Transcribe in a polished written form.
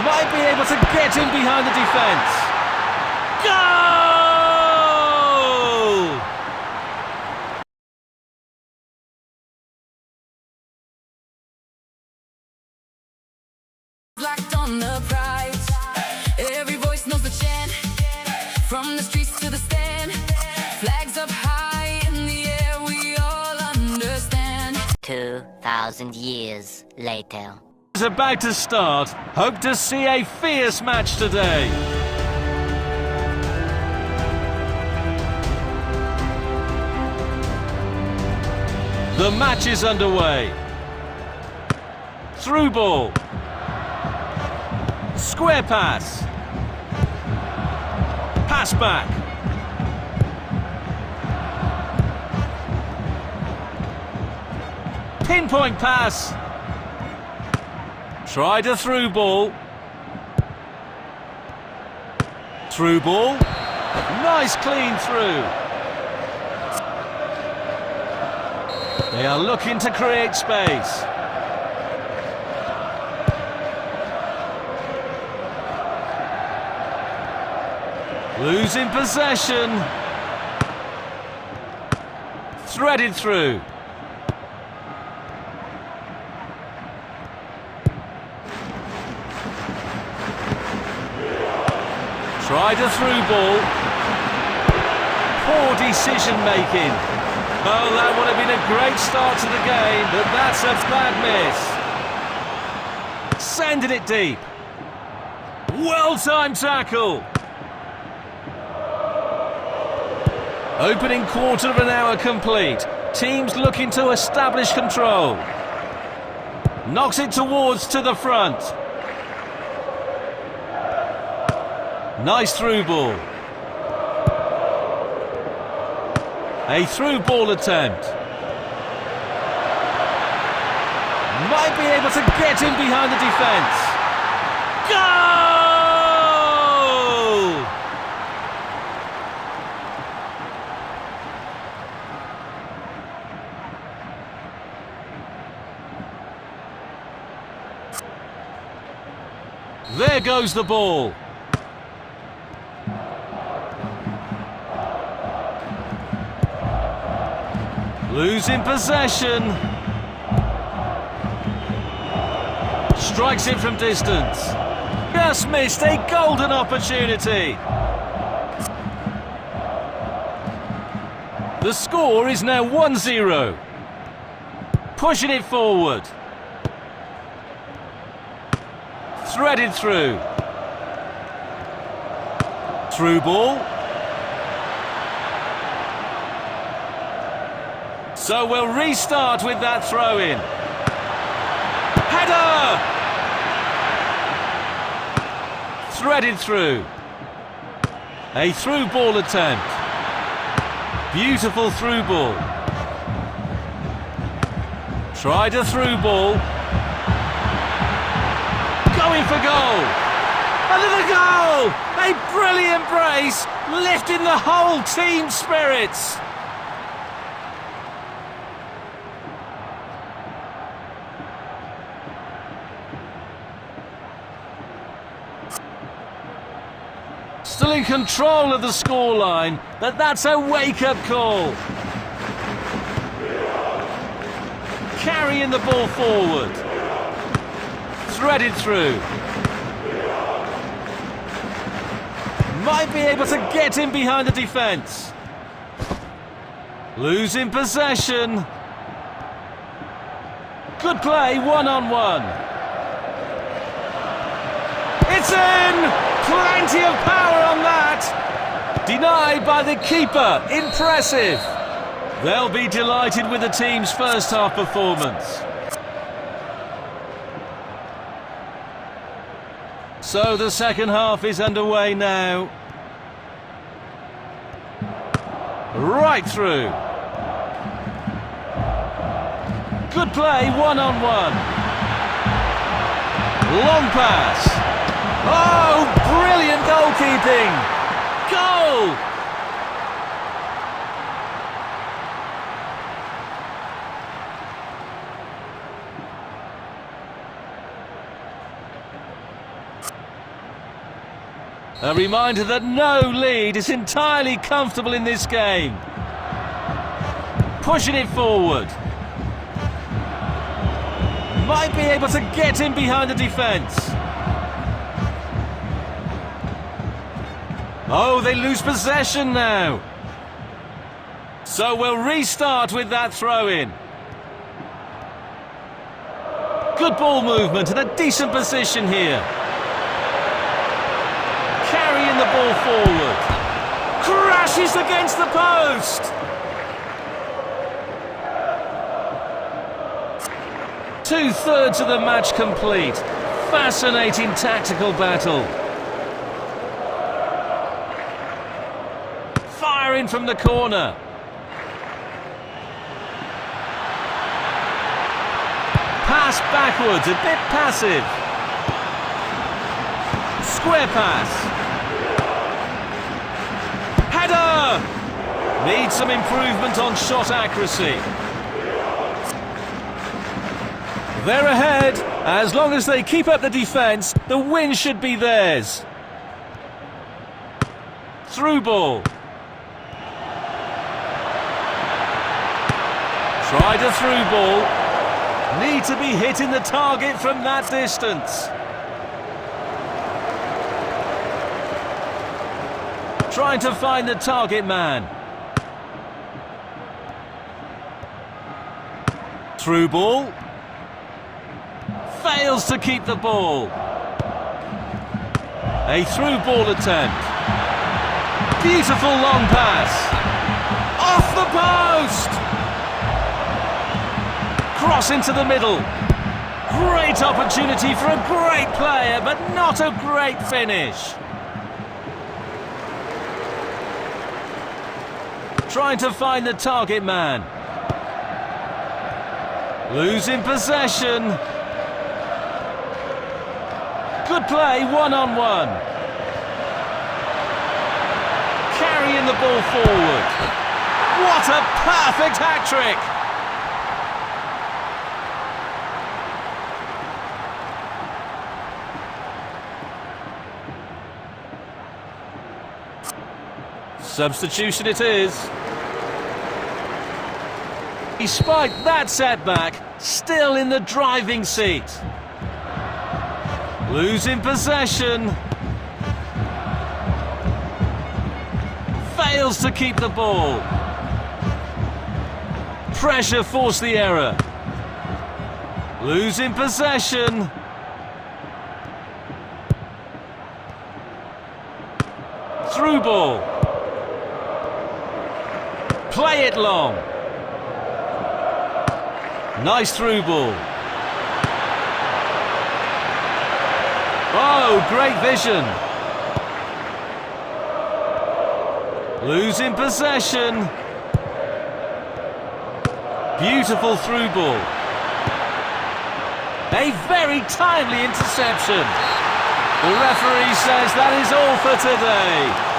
Might be able to get in behind the defence. Goal! Locked on the prize. Every voice knows the chant. From the streets to the stand. Flags up high in the air, we all understand. 2,000 years later. Is about to start. Hope to see a fierce match today. The match is underway. Through ball. Square pass. Pass back. Pinpoint pass. Tried a through ball. Through ball. Nice clean through. They are looking to create space. Losing possession. Threaded through. Tried a through ball. Poor decision making. Oh, that would have been a great start to the game, but that's a bad miss. Sending it deep. Well-timed tackle. Opening quarter of an hour complete. Teams looking to establish control. Knocks it towards to the front. Nice through ball. A through ball attempt. Might be able to get in behind the defence. Goal! There goes the ball. Losing possession. Strikes it from distance. Just missed a golden opportunity. The score is now 1-0. Pushing it forward. Threaded through. Through ball. So we'll restart with that throw-in. Header! Threaded through. A through ball attempt. Beautiful through ball. Tried a through ball. Going for goal. Another goal! A brilliant brace, lifting the whole team's spirits. Still in control of the scoreline, but that's a wake-up call. Carrying the ball forward. Threaded through. Might be able to get in behind the defence. Losing possession. Good play, one-on-one. It's in! Plenty of power on that! Denied by the keeper. Impressive. They'll be delighted with the team's first half performance. So the second half is underway now. Right through. Good play, one-on-one. Long pass. Oh, brilliant goalkeeping! Goal! A reminder that no lead is entirely comfortable in this game. Pushing it forward. Might be able to get in behind the defence. Oh, they lose possession now. So we'll restart with that throw-in. Good ball movement and a decent position here. Carrying the ball forward. Crashes against the post. Two-thirds of the match complete. Fascinating tactical battle. Firing from the corner. Pass backwards, a bit passive. Square pass. Header! Needs some improvement on shot accuracy. They're ahead. As long as they keep up the defence, the win should be theirs. Through ball. Tried a through ball. Need to be hitting the target from that distance. Trying to find the target man. Through ball. Fails to keep the ball. A through ball attempt. Beautiful long pass. Off the post! Cross into the middle. Great opportunity for a great player, but not a great finish. Trying to find the target man. Losing possession. Good play, one-on-one. Carrying the ball forward. What a perfect hat-trick! Substitution it is. Despite that setback, still in the driving seat. Losing possession. Fails to keep the ball. Pressure forced the error. Losing possession. Through ball. Play it long. Nice through ball. Oh, great vision. Losing possession. Beautiful through ball. A very timely interception. The referee says that is all for today.